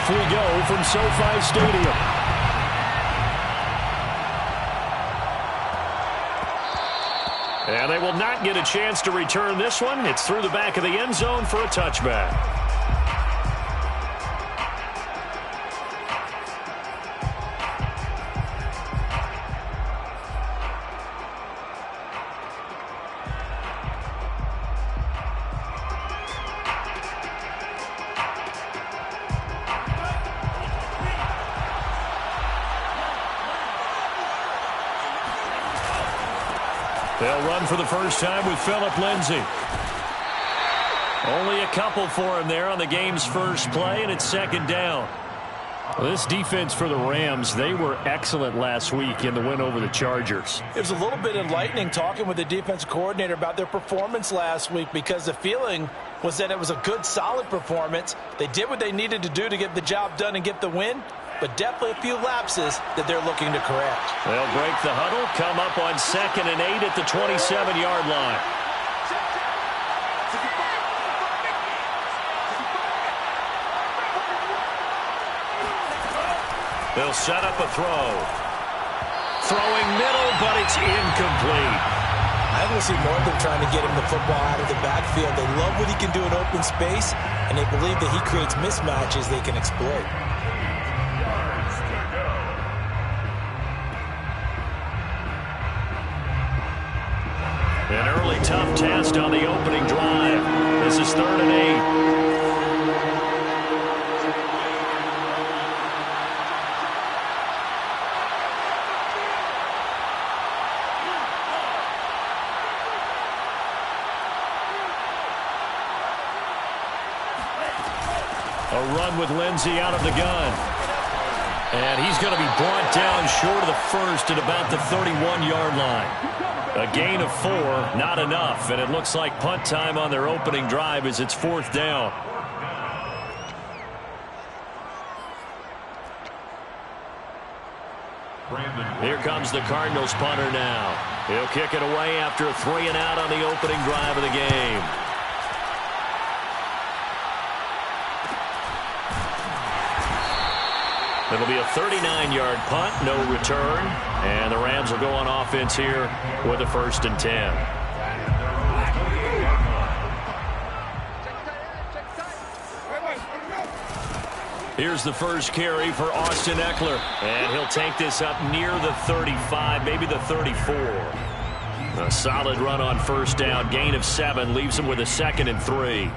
Off we go from SoFi Stadium. And they will not get a chance to return this one. It's through the back of the end zone for a touchback. They'll run for the first time with Phillip Lindsay. Only a couple for him there on the game's first play, and it's second down. Well, this defense for the Rams, they were excellent last week in the win over the Chargers. It was a little bit enlightening talking with the defensive coordinator about their performance last week, because the feeling was that it was a good, solid performance. They did what they needed to do to get the job done and get the win, but definitely a few lapses that they're looking to correct. They'll break the huddle, come up on 2nd and 8 at the 27-yard line. They'll set up a throw. Throwing middle, but it's incomplete. I will see more of them trying to get him the football out of the backfield. They love what he can do in open space, and they believe that he creates mismatches they can exploit. An early tough test on the opening drive. This is 3rd and 8. A run with Lindsay out of the gun. And he's going to be brought down short of the first at about the 31-yard line. A gain of 4, not enough, and it looks like punt time on their opening drive as it's 4th down. Here comes the Cardinals punter now. He'll kick it away after a 3 and out on the opening drive of the game. It'll be a 39-yard punt, no return, and the Rams will go on offense here with a 1st and 10. Here's the first carry for Austin Eckler, and he'll take this up near the 35, maybe the 34. A solid run on 1st down, gain of 7, leaves him with a 2nd and 3.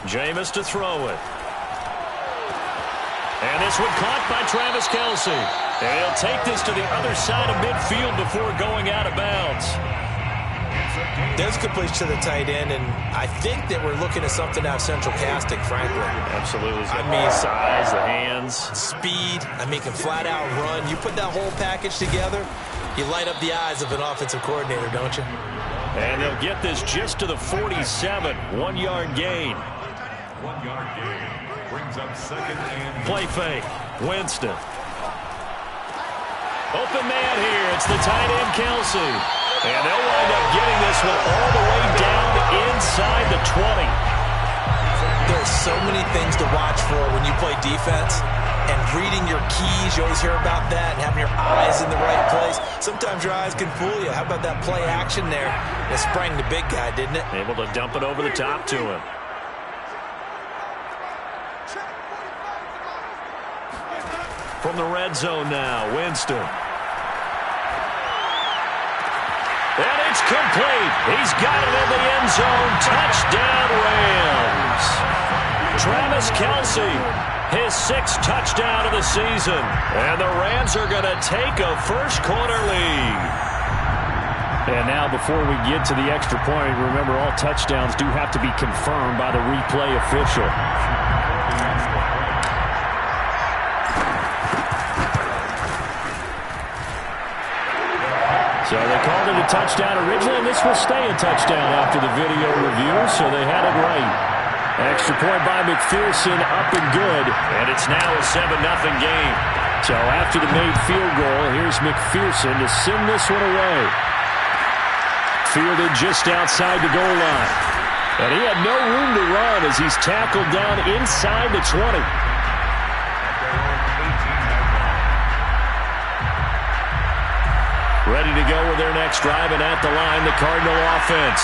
Jameis to throw it. And this one caught by Travis Kelce. And he'll take this to the other side of midfield before going out of bounds. There's completion to the tight end, and I think that we're looking at something out of central casting, frankly. Absolutely. I mean, size, the hands. Speed. I mean, can flat out run. You put that whole package together, you light up the eyes of an offensive coordinator, don't you? And they'll get this just to the 47. 1-yard gain. 1-yard gain brings up 2nd and play fake. Winston. Open man here. It's the tight end, Kelce. And they'll wind up getting this one all the way down inside the 20. There's so many things to watch for when you play defense. And reading your keys, you always hear about that, and having your eyes in the right place. Sometimes your eyes can fool you. How about that play action there? It sprang the big guy, didn't it? Able to dump it over the top to him. From the red zone now, Winston. And it's complete. He's got it in the end zone. Touchdown, Rams. Travis Kelce His 6th touchdown of the season. And the Rams are going to take a first-quarter lead. And now before we get to the extra point, remember all touchdowns do have to be confirmed by the replay official. So they called it a touchdown originally, and this will stay a touchdown after the video review, so they had it right. Extra point by McPherson, up and good, and it's now a 7-0 game. So after the made field goal, here's McPherson to send this one away. Fielded just outside the goal line. And he had no room to run as he's tackled down inside the 20. Ready to go with their next drive, and at the line, the Cardinal offense.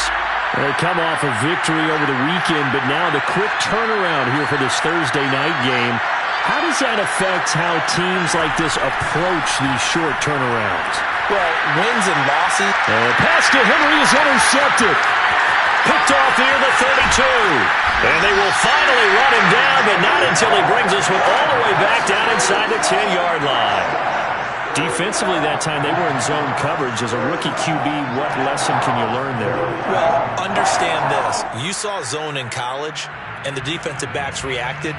They come off a victory over the weekend, but now the quick turnaround here for this Thursday night game. How does that affect how teams like this approach these short turnarounds? Well, wins and losses. And pass to Henry is intercepted. Picked off near the 32. And they will finally run him down, but not until he brings this one all the way back down inside the 10-yard line. Defensively that time, they were in zone coverage. As a rookie QB, what lesson can you learn there? Well, understand this. You saw zone in college, and the defensive backs reacted,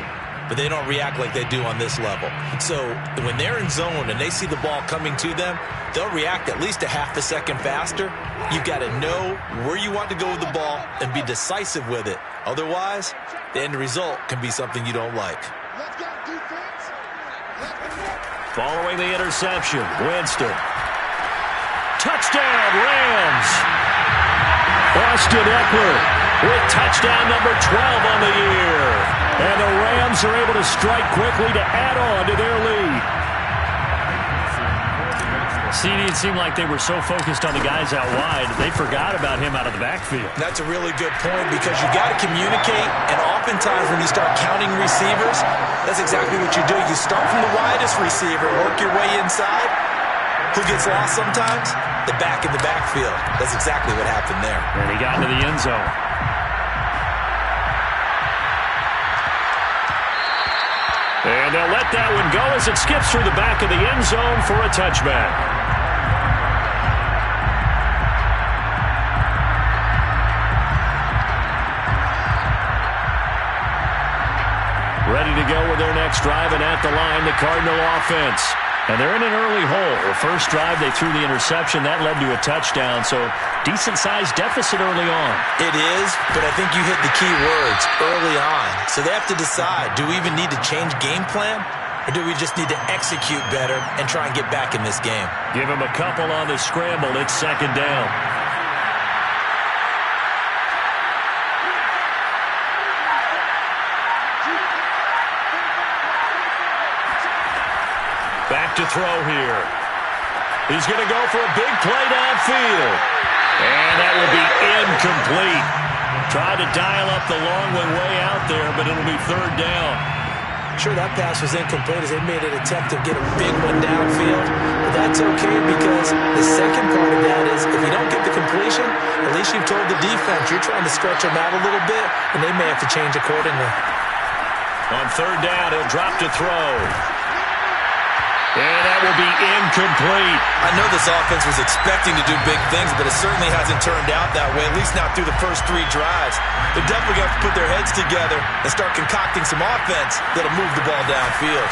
but they don't react like they do on this level. So when they're in zone and they see the ball coming to them, they'll react at least a half a second faster. You've got to know where you want to go with the ball and be decisive with it. Otherwise, the end result can be something you don't like. Following the interception, Winston. Touchdown, Rams! Austin Eckler with touchdown number 12 on the year. And the Rams are able to strike quickly to add on to their lead. CD, it seemed like they were so focused on the guys out wide, they forgot about him out of the backfield. That's a really good point because you got to communicate, and oftentimes when you start counting receivers, that's exactly what you do. You start from the widest receiver, work your way inside. Who gets lost sometimes? The back in the backfield. That's exactly what happened there. And he got into the end zone. And they'll let that one go as it skips through the back of the end zone for a touchback. Ready to go with their next drive, and at the line, the Cardinal offense. And they're in an early hole. The first drive, they threw the interception. That led to a touchdown, so decent-sized deficit early on. It is, but I think you hit the key words, early on. So they have to decide, do we even need to change game plan, or do we just need to execute better and try and get back in this game? Give him a couple on the scramble. It's second down. Back to throw here. He's going to go for a big play downfield. And that will be incomplete. Tried to dial up the long one way out there, but it'll be third down. Sure, that pass was incomplete as they made an attempt to get a big one downfield. But that's okay because the second part of that is if you don't get the completion, at least you've told the defense you're trying to stretch them out a little bit, and they may have to change accordingly. On third down, he'll drop to throw. And that will be incomplete. I know this offense was expecting to do big things, but it certainly hasn't turned out that way, at least not through the first 3 drives. They're definitely going to have to put their heads together and start concocting some offense that'll move the ball downfield.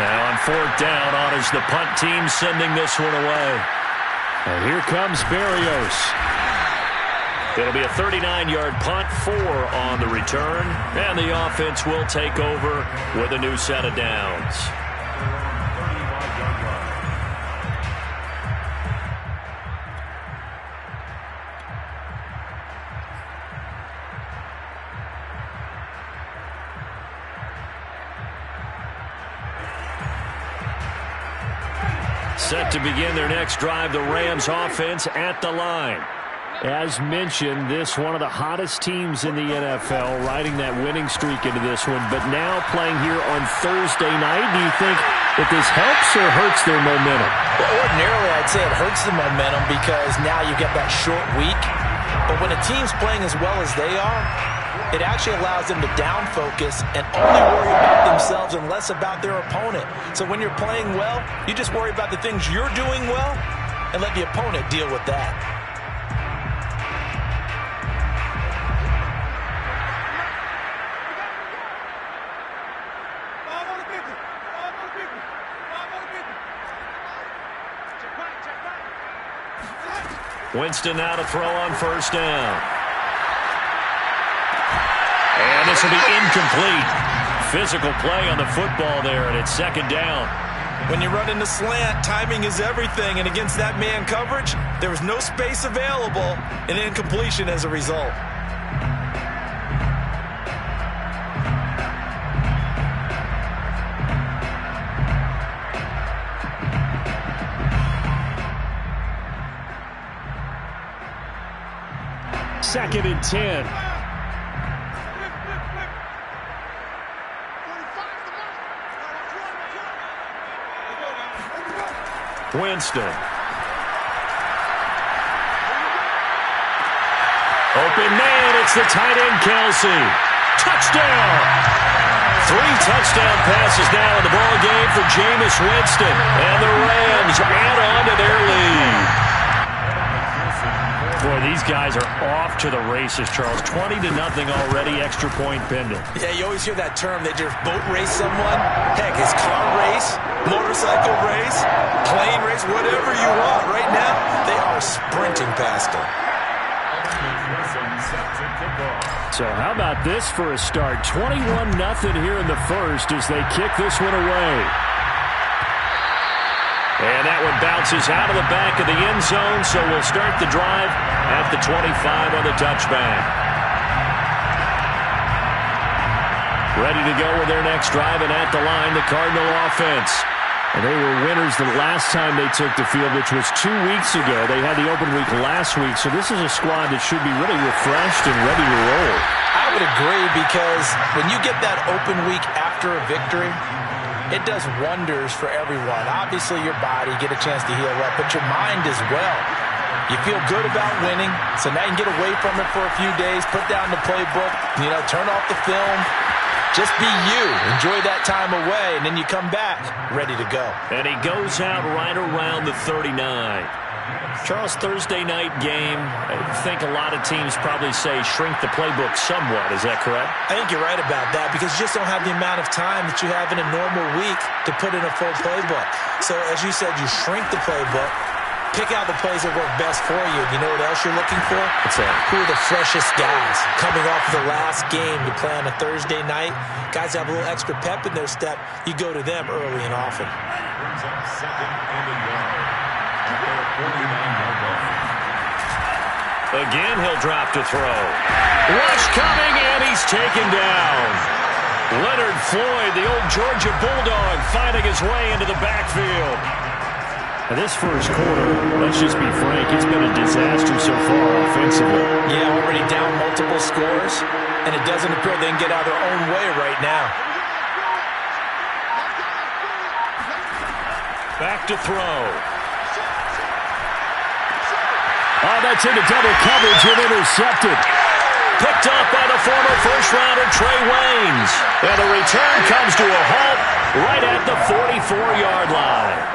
Now on fourth down, on is the punt team sending this one away. And here comes Berrios. It'll be a 39-yard punt, 4 on the return, and the offense will take over with a new set of downs. Set to begin their next drive, the Rams offense at the line. As mentioned, this one of the hottest teams in the NFL, riding that winning streak into this one, but now playing here on Thursday night. Do you think that this helps or hurts their momentum? Well, ordinarily, I'd say it hurts the momentum because now you get that short week. But when a team's playing as well as they are, it actually allows them to down focus and only worry about themselves and less about their opponent. So when you're playing well, you just worry about the things you're doing well and let the opponent deal with that. Winston now to throw on first down. And this will be incomplete. Physical play on the football there, and it's second down. When you run in the slant, timing is everything, and against that man coverage, there was no space available, and incompletion as a result. Second and 10. Winston. Open man, it's the tight end, Kelsey. Touchdown! 3 touchdown passes now in the ball game for Jameis Winston. And the Rams add on to their lead. Boy, these guys are off to the races, Charles. 20-0 already, extra point pending. Yeah, you always hear that term. They just boat race someone. Heck, it's car race, motorcycle race, plane race, whatever you want. Right now, they are sprinting past them. So how about this for a start? 21-0 here in the first as they kick this one away. And that one bounces out of the back of the end zone, so we'll start the drive at the 25 on the touchback. Ready to go with their next drive, and at the line, the Cardinal offense. And they were winners the last time they took the field, which was 2 weeks ago. They had the open week last week, so this is a squad that should be really refreshed and ready to roll. I would agree, because when you get that open week after a victory, it does wonders for everyone. Obviously, your body, get a chance to heal up, but your mind as well. You feel good about winning, so now you can get away from it for a few days, put down the playbook, turn off the film. Just be you. Enjoy that time away, and then you come back ready to go. And he goes out right around the 39. Charles, Thursday night game, I think a lot of teams probably say shrink the playbook somewhat. Is that correct? I think you're right about that, because you just don't have the amount of time that you have in a normal week to put in a full playbook. So as you said, you shrink the playbook, pick out the plays that work best for you. You know what else you're looking for? What's that? Who are the freshest guys coming off the last game you play on a Thursday night? Guys have a little extra pep in their step. You go to them early and often. Brings up second and a yard. At their 49-yard line. Again, he'll drop to throw. Rush coming, and he's taken down. Leonard Floyd, the old Georgia Bulldog, finding his way into the backfield. Now this first quarter, let's just be frank, it's been a disaster so far offensively. Yeah, already down multiple scores, and it doesn't appear they can get out of their own way right now. Back to throw. Oh, that's into double coverage and intercepted. Picked up by the former first-rounder Trey Waynes. And the return comes to a halt right at the 44-yard line.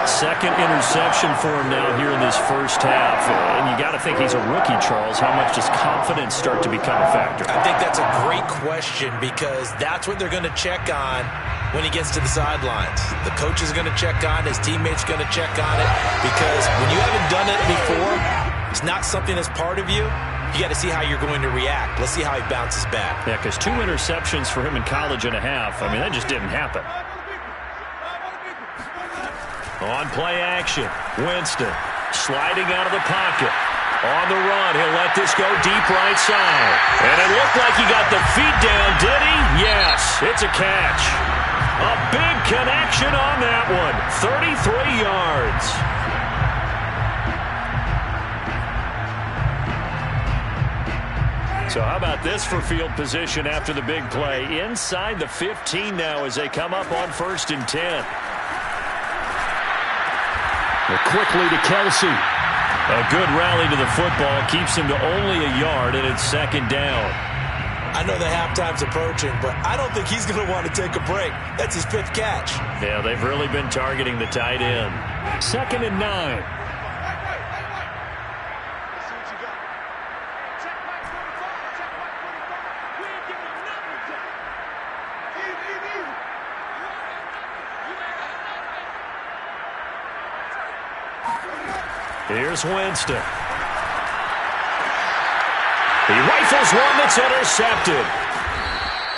Second interception for him now here in this first half. And you got to think he's a rookie, Charles. How much does confidence start to become a factor? I think that's a great question, because that's what they're going to check on when he gets to the sidelines. The coach is going to check on, his teammates are going to check on it, because when you haven't done it before, it's not something that's part of you. You got to see how you're going to react. Let's see how he bounces back. Yeah, because 2 interceptions for him in college and a half. I mean, that just didn't happen. On play action, Winston sliding out of the pocket. On the run, he'll let this go deep right side. And it looked like he got the feet down, did he? Yes, it's a catch. A big connection on that one. 33 yards. So how about this for field position after the big play? Inside the 15 now as they come up on 1st and 10. Quickly to Kelsey. A good rally to the football keeps him to only a yard, and it's second down. I know the halftime's approaching, but I don't think he's going to want to take a break. That's his 5th catch. Yeah, they've really been targeting the tight end. 2nd and 9. Here's Winston. He rifles one that's intercepted.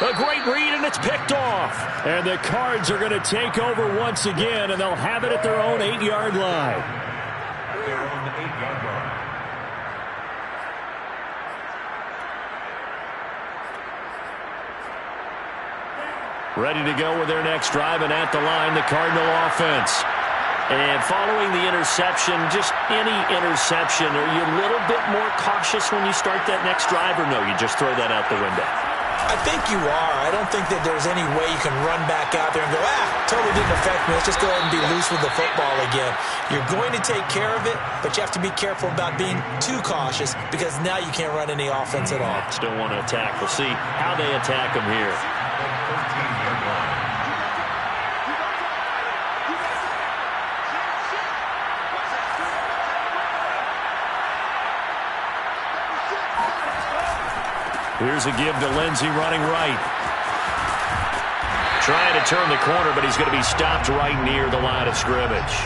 A great read, and it's picked off. And the Cards are going to take over once again, and they'll have it at their own 8-yard line. Their own 8-yard line. Ready to go with their next drive, and at the line, the Cardinal offense. And following the interception, just any interception, are you a little bit more cautious when you start that next drive, or no, you just throw that out the window? I think you are. I don't think that there's any way you can run back out there and go, totally didn't affect me. Let's just go ahead and be loose with the football again. You're going to take care of it, but you have to be careful about being too cautious because now you can't run any offense at all. Still want to attack. We'll see how they attack them here. 13-yard line. Here's a give to Lindsey running right. Trying to turn the corner, but he's going to be stopped right near the line of scrimmage.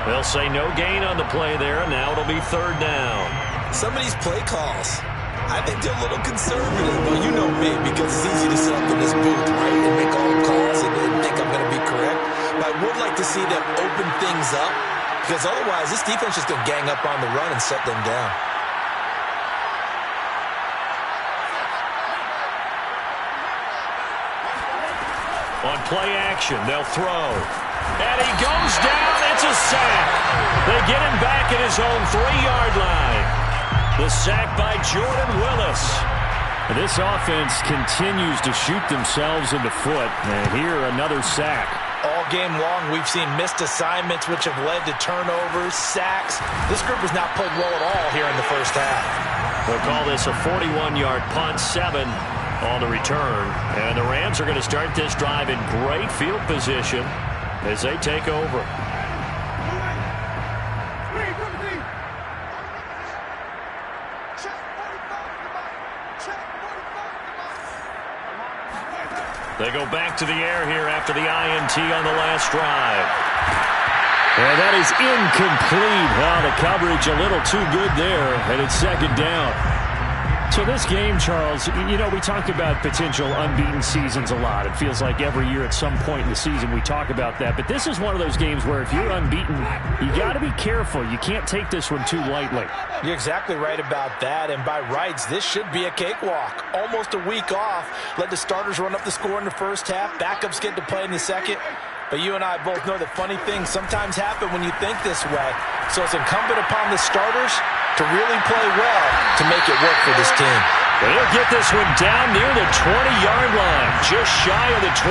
They'll say no gain on the play there, and now it'll be 3rd down. Some of these play calls, I think they're a little conservative. Well, you know me, because it's easy to sit up in this booth, right, and make all the calls and think I'm going to be correct. But I would like to see them open things up, because otherwise this defense is going to gang up on the run and set them down. On play action, they'll throw. And he goes down. It's a sack. They get him back at his own 3-yard line. The sack by Jordan Willis. This offense continues to shoot themselves in the foot. And here, another sack. All game long, we've seen missed assignments, which have led to turnovers, sacks. This group has not played well at all here in the first half. They'll call this a 41-yard punt, 7 on the return. And the Rams are going to start this drive in great field position as they take over. They go back to the air here after the INT on the last drive. And that is incomplete. Well, the coverage a little too good there, and it's 2nd down. So this game, Charles, you know, we talk about potential unbeaten seasons a lot. It feels like every year at some point in the season we talk about that. But this is one of those games where if you're unbeaten, you got to be careful. You can't take this one too lightly. You're exactly right about that. And by rights, this should be a cakewalk. Almost a week off. Let the starters run up the score in the first half. Backups get to play in the second. But you and I both know that funny things sometimes happen when you think this way. So it's incumbent upon the starters to really play well to make it work for this team. They'll get this one down near the 20-yard line, just shy of the 20.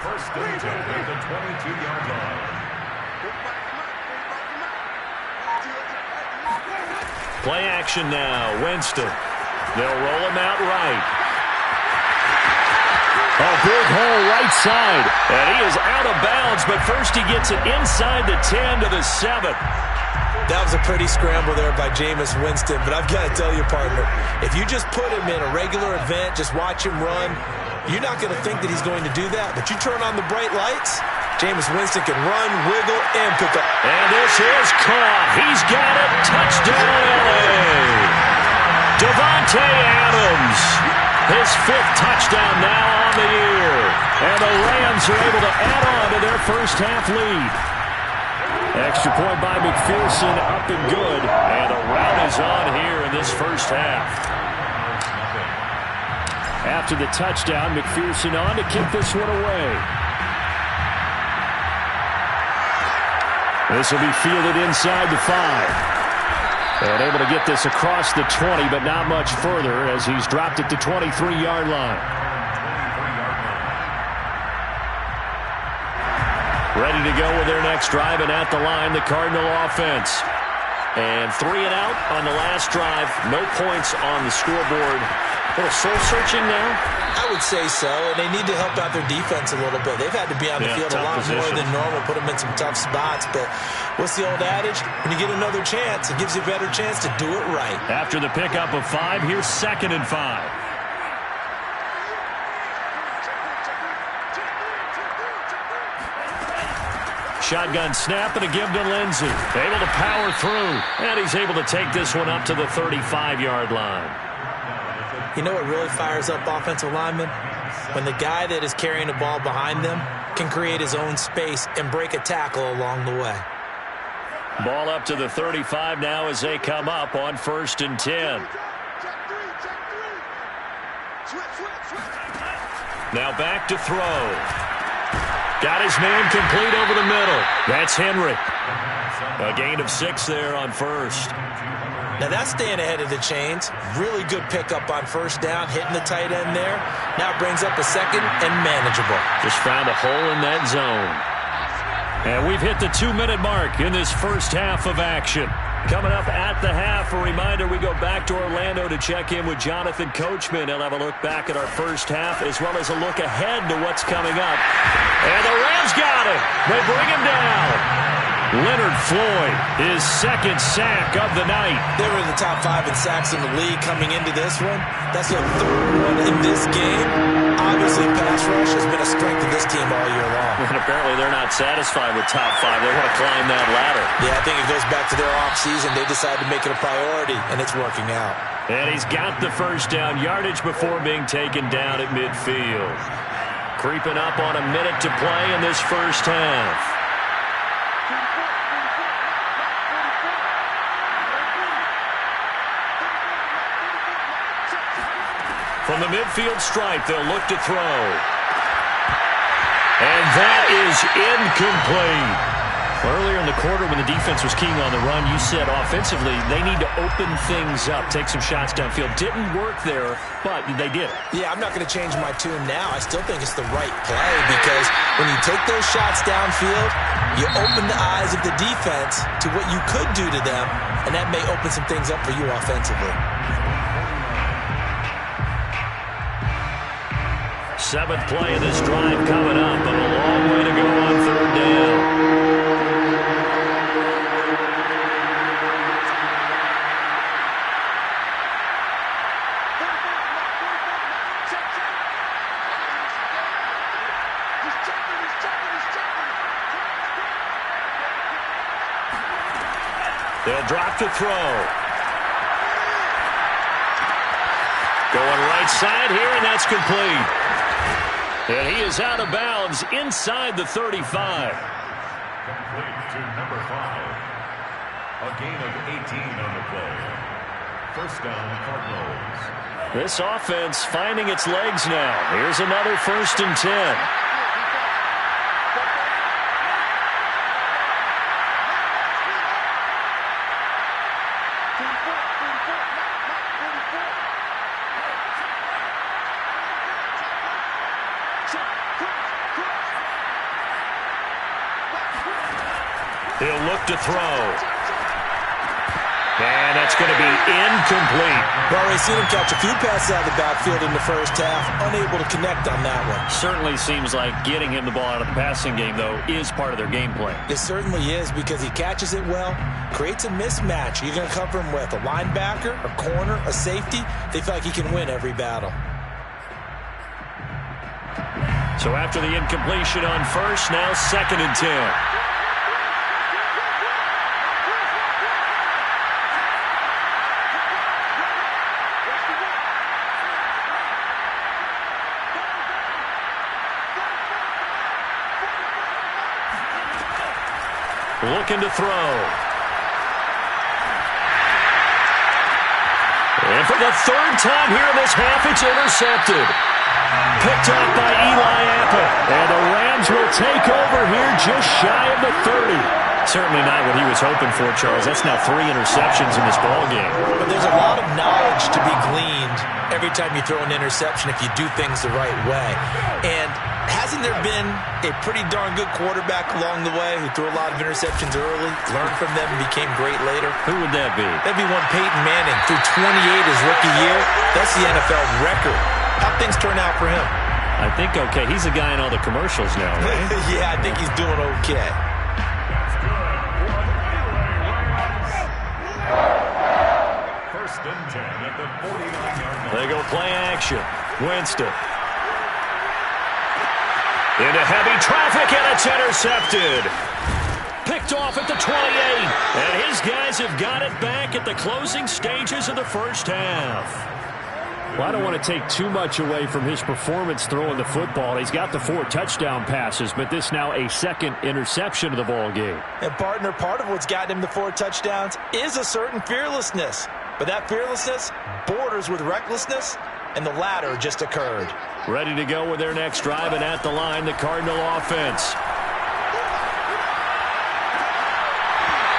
First and 10 at the 22-yard line. Play action now. Winston. They'll roll him out right. A big hole right side. And he is out of bounds, but first he gets it inside the 10 to the 7. That was a pretty scramble there by Jameis Winston. But I've got to tell you, partner, if you just put him in a regular event, just watch him run, you're not going to think that he's going to do that. But you turn on the bright lights, Jameis Winston can run, wiggle, and pick up. And this is caught. He's got it. Touchdown, LA. Devontae Adams. His 5th touchdown now on the year. And the Rams are able to add on to their first half lead. Extra point by McPherson, up and good. And the rout is on here in this first half. After the touchdown, McPherson on to kick this one away. This will be fielded inside the 5. And able to get this across the 20, but not much further as he's dropped it to 23-yard line. Ready to go with their next drive, and at the line, the Cardinal offense. And 3 and out on the last drive. No points on the scoreboard. A little soul-searching now? I would say so, and they need to help out their defense a little bit. They've had to be on the field a lot more than normal, put them in some tough spots. But what's the old adage? When you get another chance, it gives you a better chance to do it right. After the pickup of 5, here's 2nd and 5. Shotgun snap and a give to Lindsey. Able to power through. And he's able to take this one up to the 35-yard line. You know what really fires up offensive linemen? When the guy that is carrying the ball behind them can create his own space and break a tackle along the way. Ball up to the 35 now as they come up on 1st and 10. Now back to throw. Got his man complete over the middle. That's Henry. A gain of 6 there on 1st. Now that's staying ahead of the chains. Really good pickup on 1st down, hitting the tight end there. Now it brings up a 2nd and manageable. Just found a hole in that zone. And we've hit the 2-minute mark in this first half of action. Coming up at the half, a reminder, we go back to Orlando to check in with Jonathan Coachman. He'll have a look back at our first half as well as a look ahead to what's coming up. And the Rams got him. They bring him down. Leonard Floyd, his 2nd sack of the night. They were in the top 5 in sacks in the league coming into this one. That's their 3rd one in this game. Obviously, pass rush has been a strength of this team all year long. And apparently they're not satisfied with top 5. They want to climb that ladder. Yeah, I think it goes back to their offseason. They decided to make it a priority, and it's working out. And he's got the 1st down yardage before being taken down at midfield. Creeping up on a minute to play in this first half. From the midfield stripe, they'll look to throw. And that is incomplete. Earlier in the quarter when the defense was keying on the run, you said offensively they need to open things up, take some shots downfield. Didn't work there, but they did. Yeah, I'm not going to change my tune now. I still think it's the right play because when you take those shots downfield, you open the eyes of the defense to what you could do to them, and that may open some things up for you offensively. 7th play of this drive coming up, but a long way to go on 3rd down. They'll drop to throw. Going right side here, and that's complete. And he is out of bounds inside the 35. Complete to number 5. A gain of 18 on the play. 1st down, Cardinals. This offense finding its legs now. Here's another 1st and 10. He'll look to throw. And that's going to be incomplete. Well, we've seen him catch a few passes out of the backfield in the first half, unable to connect on that one. Certainly seems like getting him the ball out of the passing game, though, is part of their game plan. It certainly is because he catches it well, creates a mismatch. You're going to cover him with a linebacker, a corner, a safety. They feel like he can win every battle. So after the incompletion on 1st, now 2nd and 10. Looking to throw. And for the 3rd time here in this half, it's intercepted. Picked off by Eli Apple. And the Rams will take over here just shy of the 30. Certainly not what he was hoping for, Charles. That's now 3 interceptions in this ball game. But there's a lot of knowledge to be gleaned every time you throw an interception if you do things the right way. And hasn't there been a pretty darn good quarterback along the way who threw a lot of interceptions early, learned from them, and became great later? Who would that be? That'd be one Peyton Manning. Threw 28 his rookie year. That's the NFL record. How'd things turn out for him? I think okay. He's a guy in all the commercials now, right? Yeah, I think he's doing okay. First and 10 at the 49-yard line. They go play action. Winston. Into heavy traffic, and it's intercepted. Picked off at the 28. And his guys have got it back at the closing stages of the first half. Well, I don't want to take too much away from his performance throwing the football. He's got the 4 touchdown passes, but this now a second interception of the ball game. And partner, part of what's gotten him the 4 touchdowns is a certain fearlessness. But that fearlessness borders with recklessness, and the latter just occurred. Ready to go with their next drive, and at the line, the Cardinal offense.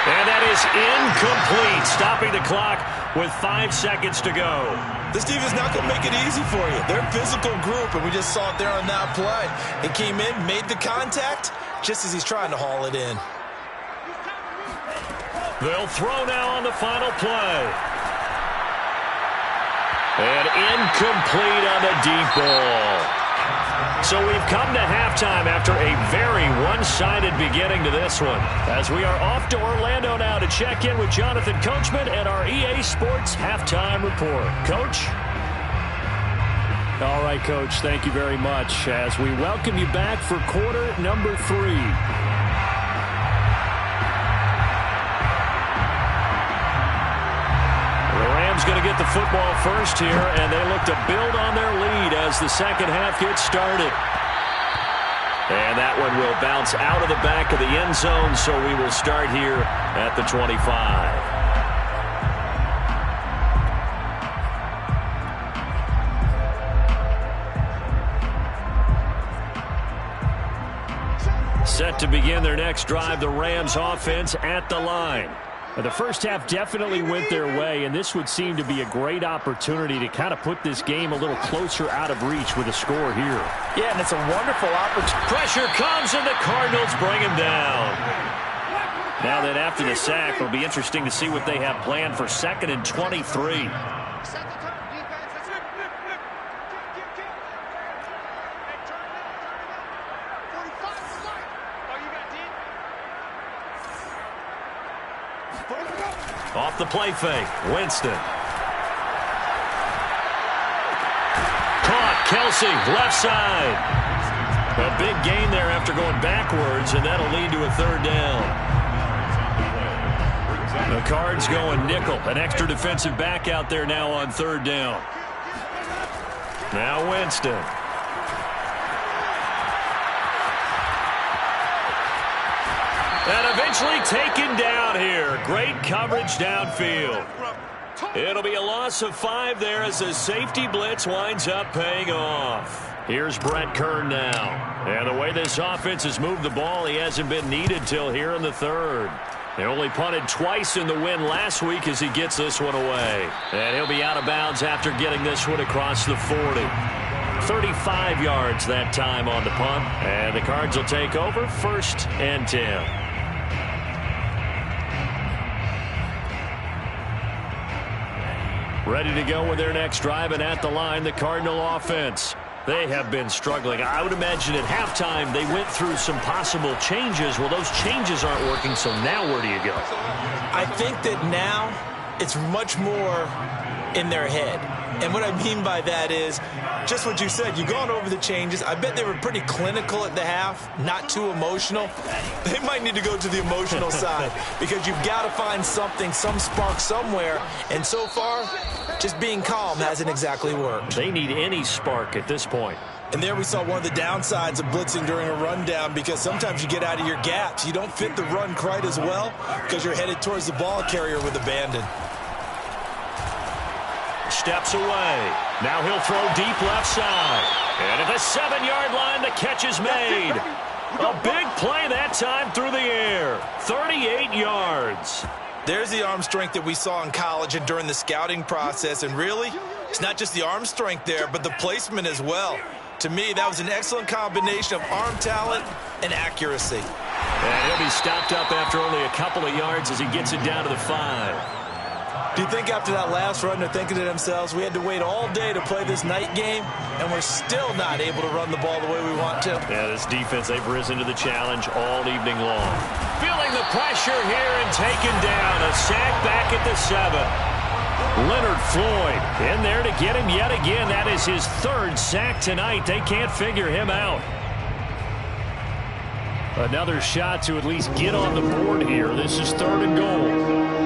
And that is incomplete, stopping the clock with 5 seconds to go. This team is not going to make it easy for you. They're a physical group, and we just saw it there on that play. He came in, made the contact, just as he's trying to haul it in. They'll throw now on the final play. And incomplete on the deep ball. So we've come to halftime after a very one-sided beginning to this one, as we are off to Orlando now to check in with Jonathan Coachman and our EA Sports Halftime Report. Coach? All right, Coach, thank you very much as we welcome you back for quarter number 3. Going to get the football first here, and they look to build on their lead as the second half gets started. And that one will bounce out of the back of the end zone, so we will start here at the 25. Set to begin their next drive, the Rams offense at the line. The first half definitely went their way, and this would seem to be a great opportunity to kind of put this game a little closer out of reach with a score here. Yeah, and it's a wonderful opportunity. Pressure comes, and the Cardinals bring him down. Now that after the sack, it'll be interesting to see what they have planned for 2nd and 23. Off the play fake, Winston. Caught, Kelsey, left side. A big gain there after going backwards, and that'll lead to a 3rd down. The Cards going nickel, an extra defensive back out there now on 3rd down. Now Winston. And eventually taken down here. Great coverage downfield. It'll be a loss of 5 there as the safety blitz winds up paying off. Here's Brett Kern now. And the way this offense has moved the ball, he hasn't been needed till here in the 3rd. They only punted twice in the win last week as he gets this one away. And he'll be out of bounds after getting this one across the 40. 35 yards that time on the punt. And the Cards will take over 1st and 10. Ready to go with their next drive, and at the line, the Cardinal offense. They have been struggling. I would imagine at halftime they went through some possible changes. Well, those changes aren't working, so now where do you go? I think that now it's much more in their head. And what I mean by that is just what you said. You've gone over the changes. I bet they were pretty clinical at the half, not too emotional. They might need to go to the emotional side because you've got to find something, some spark somewhere. And so far, just being calm hasn't exactly worked. They need any spark at this point. And there we saw one of the downsides of blitzing during a rundown because sometimes you get out of your gaps. You don't fit the run quite as well because you're headed towards the ball carrier with abandon. Steps away. Now he'll throw deep left side. And at the 7-yard line, the catch is made. A big play that time through the air. 38 yards. There's the arm strength that we saw in college and during the scouting process. And really, it's not just the arm strength there, but the placement as well. To me, that was an excellent combination of arm talent and accuracy. And he'll be stopped up after only a couple of yards as he gets it down to the 5. Do you think after that last run they're thinking to themselves, we had to wait all day to play this night game, and we're still not able to run the ball the way we want to? Yeah, this defense, they've risen to the challenge all evening long. Feeling the pressure here and taken down. A sack back at the 7. Leonard Floyd in there to get him yet again. That is his 3rd sack tonight. They can't figure him out. Another shot to at least get on the board here. This is 3rd and goal.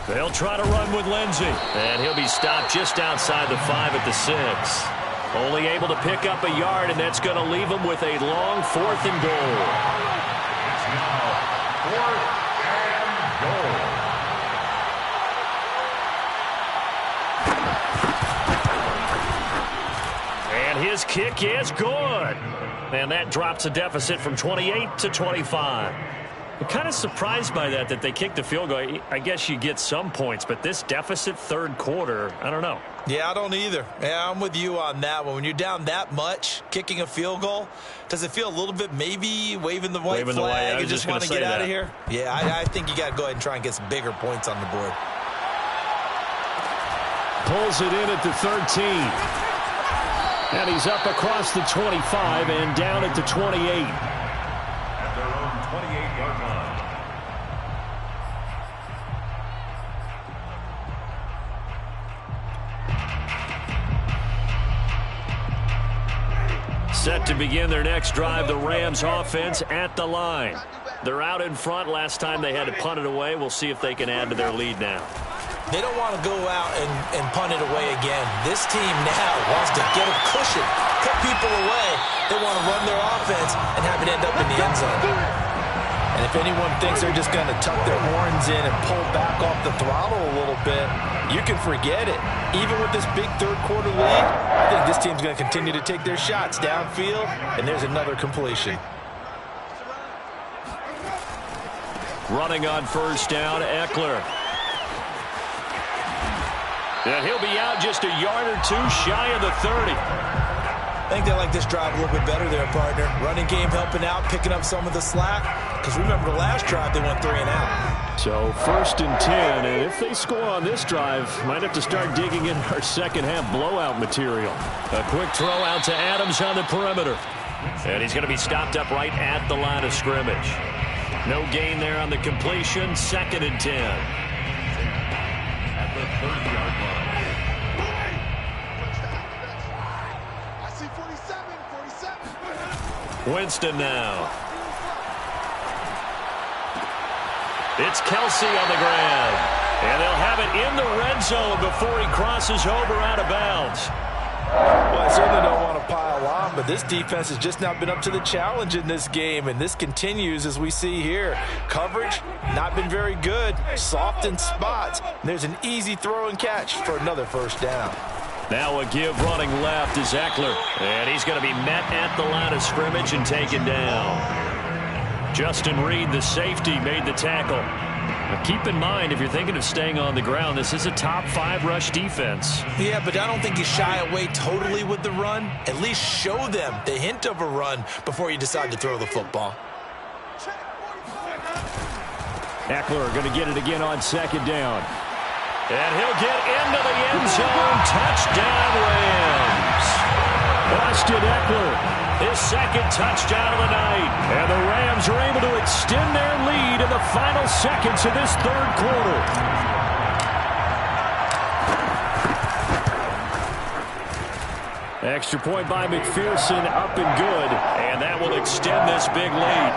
They'll try to run with Lindsey. And he'll be stopped just outside the 5 at the 6. Only able to pick up a yard, and that's going to leave him with a long 4th and goal. It's now 4th and goal. And his kick is good. And that drops a deficit from 28 to 25. I'm kind of surprised by that they kicked the field goal. I guess you get some points, but this deficit 3rd quarter, I don't know. Yeah, I don't either. Yeah, I'm with you on that one. When you're down that much, kicking a field goal, does it feel a little bit maybe waving the white flag and just want to get out of here? Yeah, I think you got to go ahead and try and get some bigger points on the board. Pulls it in at the 13. And he's up across the 25 and down at the 28. At their own 28-yard line. Set to begin their next drive, the Rams offense at the line. They're out in front. Last time they had to punt it away. We'll see if they can add to their lead now. They don't want to go out and punt it away again. This team now wants to get a cushion, put people away. They want to run their offense and have it end up in the end zone. And if anyone thinks they're just going to tuck their horns in and pull back off the throttle a little bit, you can forget it. Even with this big 3rd quarter lead, I think this team's going to continue to take their shots downfield, and there's another completion. Running on 1st down, Eckler. And he'll be out just a yard or 2 shy of the 30. I think they like this drive a little bit better there, partner. Running game helping out, picking up some of the slack. Because remember the last drive, they went 3 and out. So 1st and 10, and if they score on this drive, might have to start digging in our second half blowout material. A quick throw out to Adams on the perimeter. And he's going to be stopped up right at the line of scrimmage. No gain there on the completion, 2nd and 10. At the 30-yard line. Winston now. It's Kelsey on the ground. And they'll have it in the red zone before he crosses over out of bounds. Well, I certainly don't want to pile on, but this defense has just not been up to the challenge in this game, and this continues as we see here. Coverage, not been very good, soft in spots. And there's an easy throw and catch for another 1st down. Now a give running left is Eckler, and he's going to be met at the line of scrimmage and taken down. Justin Reed, the safety, made the tackle. Now keep in mind, if you're thinking of staying on the ground, this is a top 5 rush defense. Yeah, but I don't think you shy away totally with the run. At least show them the hint of a run before you decide to throw the football. Eckler going to get it again on 2nd down. And he'll get into the end zone. Touchdown, Rams. Austin Eckler, his 2nd touchdown of the night. And the Rams are able to extend their lead in the final seconds of this 3rd quarter. Extra point by McPherson, up and good. And that will extend this big lead.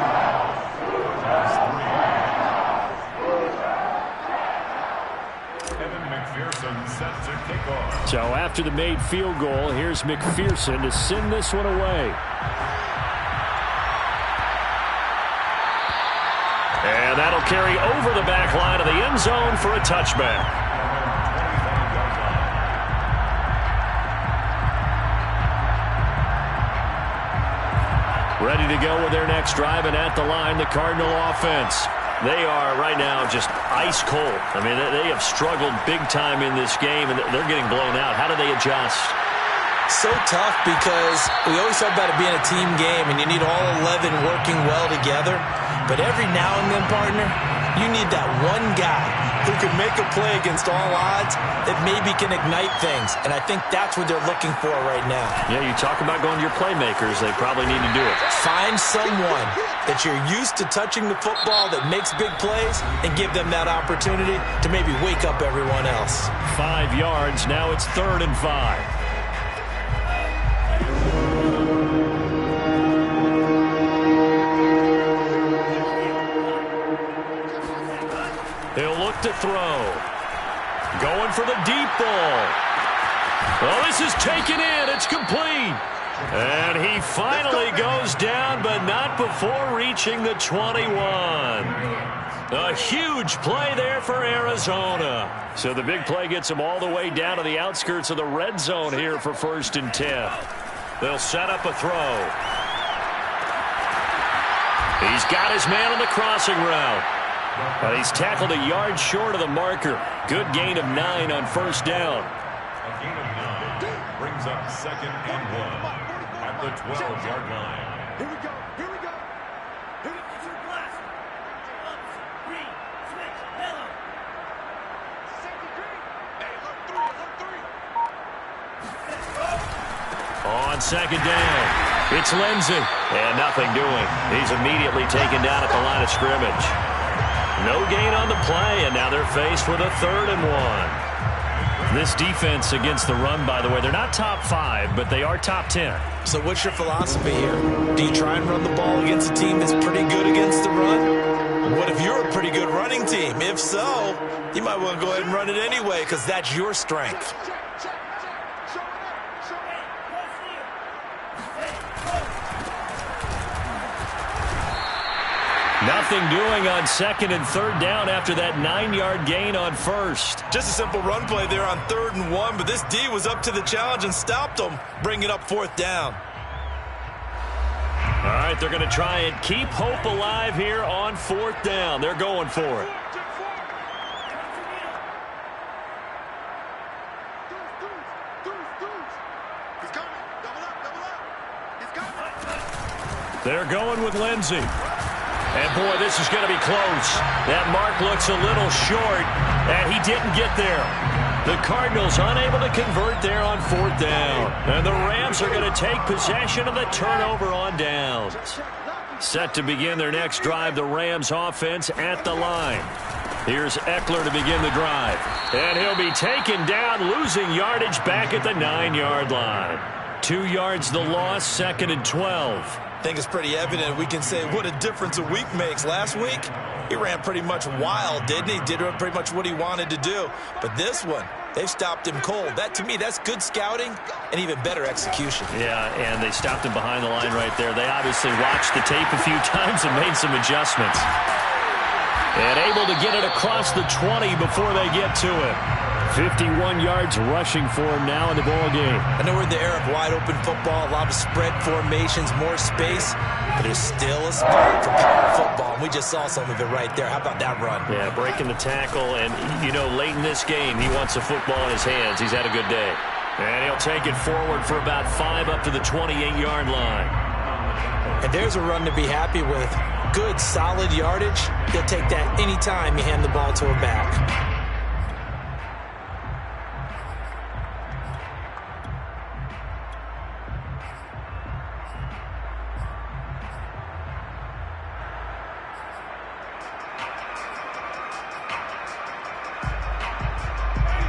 Set to kick off. So after the made field goal, here's McPherson to send this one away. And that'll carry over the back line of the end zone for a touchback. Ready to go with their next drive, and at the line, the Cardinal offense. They are right now just ice cold. I mean, they have struggled big time in this game, and they're getting blown out. How do they adjust? So tough because we always talk about it being a team game, and you need all 11 working well together. But every now and then, partner, you need that one guy who can make a play against all odds that maybe can ignite things. And I think that's what they're looking for right now. Yeah, you talk about going to your playmakers. They probably need to do it. Find someone that you're used to touching the football that makes big plays and give them that opportunity to maybe wake up everyone else. 5 yards. Now it's 3rd and 5. He'll look to throw. Going for the deep ball. Well, this is taken in. It's complete. And he finally goes down, but not before reaching the 21. A huge play there for Arizona. So the big play gets him all the way down to the outskirts of the red zone here for 1st and 10. They'll set up a throw. He's got his man on the crossing route. But he's tackled a yard short of the marker. Good gain of 9 on 1st down. A gain of 9 brings up 2nd and 1 at the 12-yard line. Here we go. Here we go. Here we go. Your glass. Green. Switch. Yellow. Safety green. Hey, look 3. On 2nd down, it's Lindsey. And nothing doing. He's immediately taken down at the line of scrimmage. No gain on the play, and now they're faced with a 3rd and 1. This defense against the run, by the way, they're not top 5, but they are top 10. So what's your philosophy here? Do you try and run the ball against a team that's pretty good against the run? What if you're a pretty good running team? If so, you might want to go ahead and run it anyway because that's your strength. Nothing doing on 2nd and 3rd down after that 9-yard gain on 1st. Just a simple run play there on 3rd and 1, but this D was up to the challenge and stopped them, bringing up 4th down. All right, they're going to try and keep hope alive here on 4th down. They're going for it. They're going with Lindsey. And, boy, this is going to be close. That mark looks a little short, and he didn't get there. The Cardinals unable to convert there on 4th down. And the Rams are going to take possession of the turnover on downs. Set to begin their next drive, the Rams offense at the line. Here's Eckler to begin the drive. And he'll be taken down, losing yardage back at the 9-yard line. 2 yards the loss, 2nd and 12. I think it's pretty evident. We can say what a difference a week makes. Last week, he ran pretty much wild, didn't he? Did pretty much what he wanted to do. But this one, they've stopped him cold. That, to me, that's good scouting and even better execution. Yeah, and they stopped him behind the line right there. They obviously watched the tape a few times and made some adjustments. And able to get it across the 20 before they get to it. 51 yards rushing for him now in the ball game. I know we're in the era of wide-open football, a lot of spread formations, more space, but there's still a spot for power football, and we just saw some of it right there. How about that run? Yeah, breaking the tackle, and, you know, late in this game, he wants the football in his hands. He's had a good day. And he'll take it forward for about 5 up to the 28-yard line. And there's a run to be happy with. Good, solid yardage. He'll take that anytime you hand the ball to a back.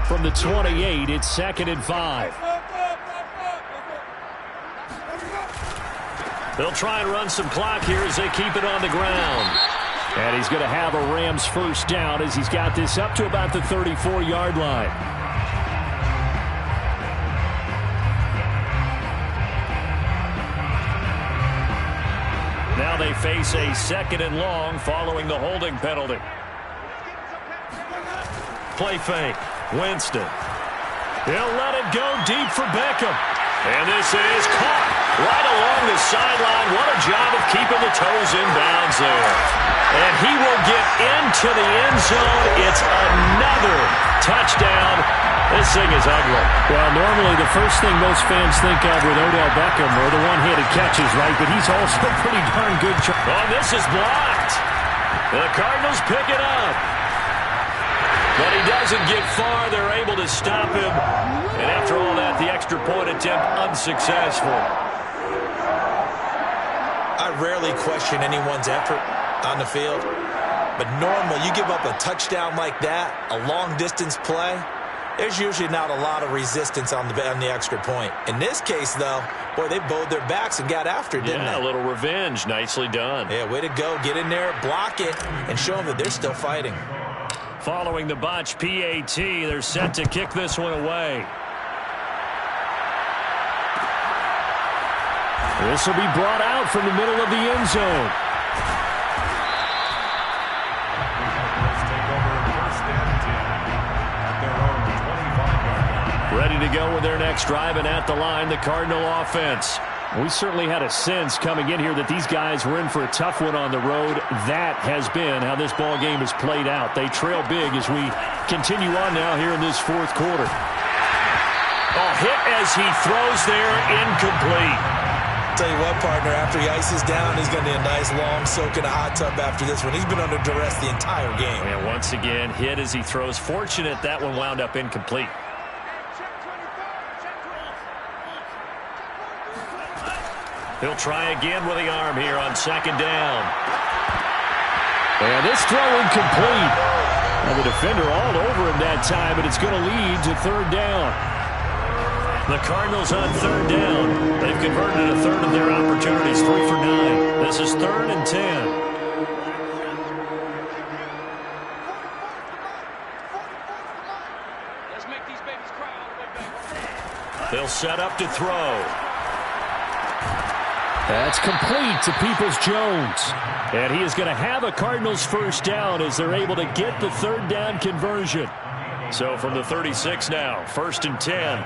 From the 28, it's 2nd and 5. They'll try and run some clock here as they keep it on the ground. And he's going to have a Rams 1st down as he's got this up to about the 34-yard line. Now now they face a 2nd and long following the holding penalty. Play fake. Winston. He'll let it go deep for Beckham. And this is caught right along the sideline. What a job of keeping the toes in bounds there. And he will get into the end zone. It's another touchdown. This thing is ugly. Well, normally the first thing most fans think of with Odell Beckham are the one-handed catches, right? But he's also pretty darn good. Oh, this is blocked. The Cardinals pick it up. But he doesn't get far. They're able to stop him. And after all that, the extra point attempt unsuccessful. I rarely question anyone's effort on the field. But normally, you give up a touchdown like that, a long-distance play, there's usually not a lot of resistance on the extra point. In this case, though, boy, they bowed their backs and got after it, didn't they? Yeah, a little revenge. Nicely done. Yeah, way to go. Get in there, block it, and show them that they're still fighting. Following the botch PAT, they're set to kick this one away. This will be brought out from the middle of the end zone. Ready to go with their next drive, and at the line, the Cardinal offense. We certainly had a sense coming in here that these guys were in for a tough one on the road. That has been how this ball game has played out. They trail big as we continue on now here in this 4th quarter. Oh, hit as he throws there, incomplete. Tell you what, partner, after he ices down, he's going to need a nice long soak in a hot tub after this one. He's been under duress the entire game. And once again, hit as he throws. Fortunate that one wound up incomplete. He'll try again with the arm here on 2nd down. And this throw incomplete. And the defender all over him that time, but it's going to lead to 3rd down. The Cardinals on 3rd down. They've converted a 3rd of their opportunities, 3 for 9. This is 3rd and 10. Let's make these babies cry all the way back. They'll set up to throw. That's complete to Peoples-Jones. And he is going to have a Cardinals 1st down as they're able to get the 3rd down conversion. So from the 36 now, 1st and 10.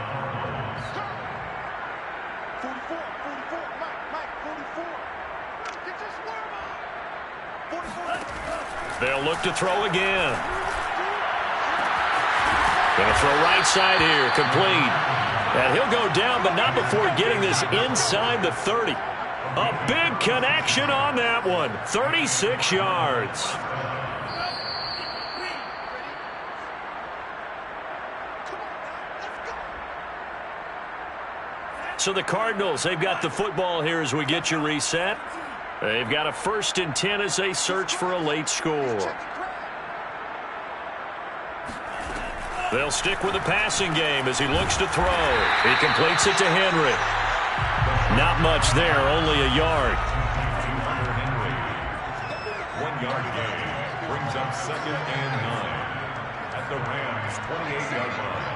44, Mike, 44. Get your swerve on. 44. They'll look to throw again. Going to throw right side here, complete. And he'll go down, but not before getting this inside the 30. A big connection on that one. 36 yards. So the Cardinals, they've got the football here as we get you reset. They've got a 1st and 10 as they search for a late score. They'll stick with the passing game as he looks to throw. He completes it to Henry. Not much there, only a yard. 1 yard gain brings up 2nd and 9 at the Rams' 28-yard line.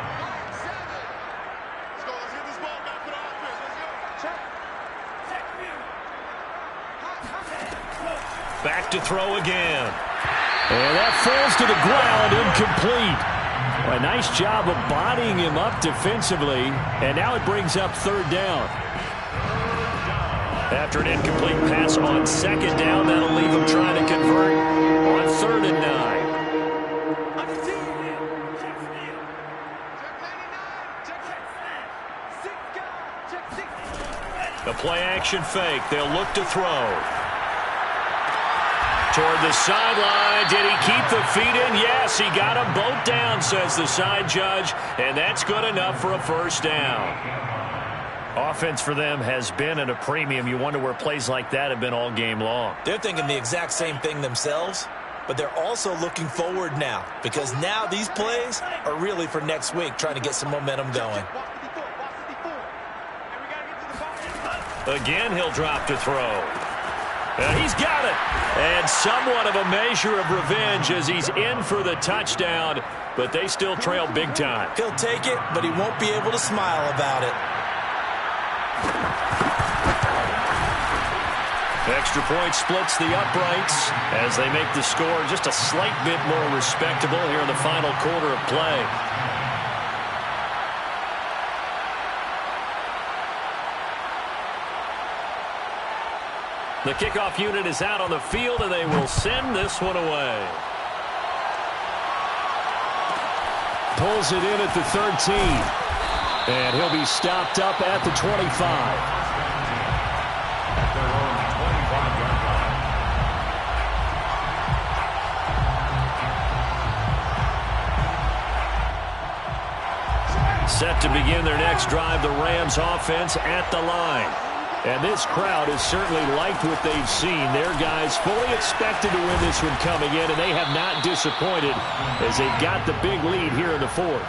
Let's go. Let's get this ball back for the offense. Let's go. Back to throw again. And that falls to the ground, incomplete. A nice job of bodying him up defensively, and now it brings up 3rd down. After an incomplete pass on 2nd down, that'll leave him trying to convert on 3rd and 9. The play-action fake. They'll look to throw. Toward the sideline. Did he keep the feet in? Yes, he got them both down, says the side judge, and that's good enough for a 1st down. Offense for them has been at a premium. You wonder where plays like that have been all game long. They're thinking the exact same thing themselves, but they're also looking forward now because now these plays are really for next week, trying to get some momentum going. Again, he'll drop to throw. And he's got it. And somewhat of a measure of revenge as he's in for the touchdown, but they still trail big time. He'll take it, but he won't be able to smile about it. Extra point splits the uprights as they make the score just a slight bit more respectable here in the final quarter of play. The kickoff unit is out on the field, and they will send this one away. Pulls it in at the 13. And he'll be stopped up at the 25. Set to begin their next drive, the Rams offense at the line. And this crowd has certainly liked what they've seen. Their guys fully expected to win this one coming in, and they have not disappointed as they've got the big lead here in the fourth.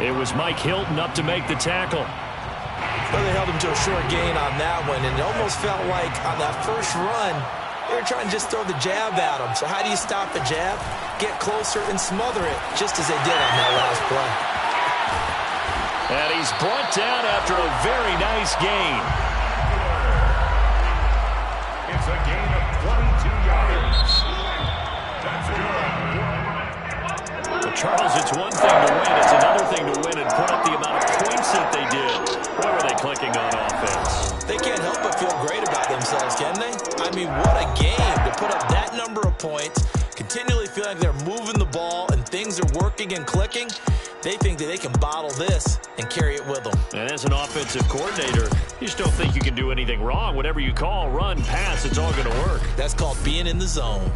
It was Mike Hilton up to make the tackle. Well, they held him to a short gain on that one, and it almost felt like on that first run, they were trying to just throw the jab at him. So how do you stop a jab? Get closer and smother it, just as they did on that last play. And he's brought down after a very nice gain. It's a gain of 22 yards. That's good. Well, Charles, it's one thing to win. It's another thing to win and put up the amount of points that they did. Boy, were they clicking on offense. They can't help but feel great about themselves, can they? I mean, what a game to put up that number of points, continually feel like they're moving the ball and things are working and clicking. They think that they can bottle this and carry it with them. And as an offensive coordinator, you just don't think you can do anything wrong. Whatever you call, run, pass, it's all going to work. That's called being in the zone.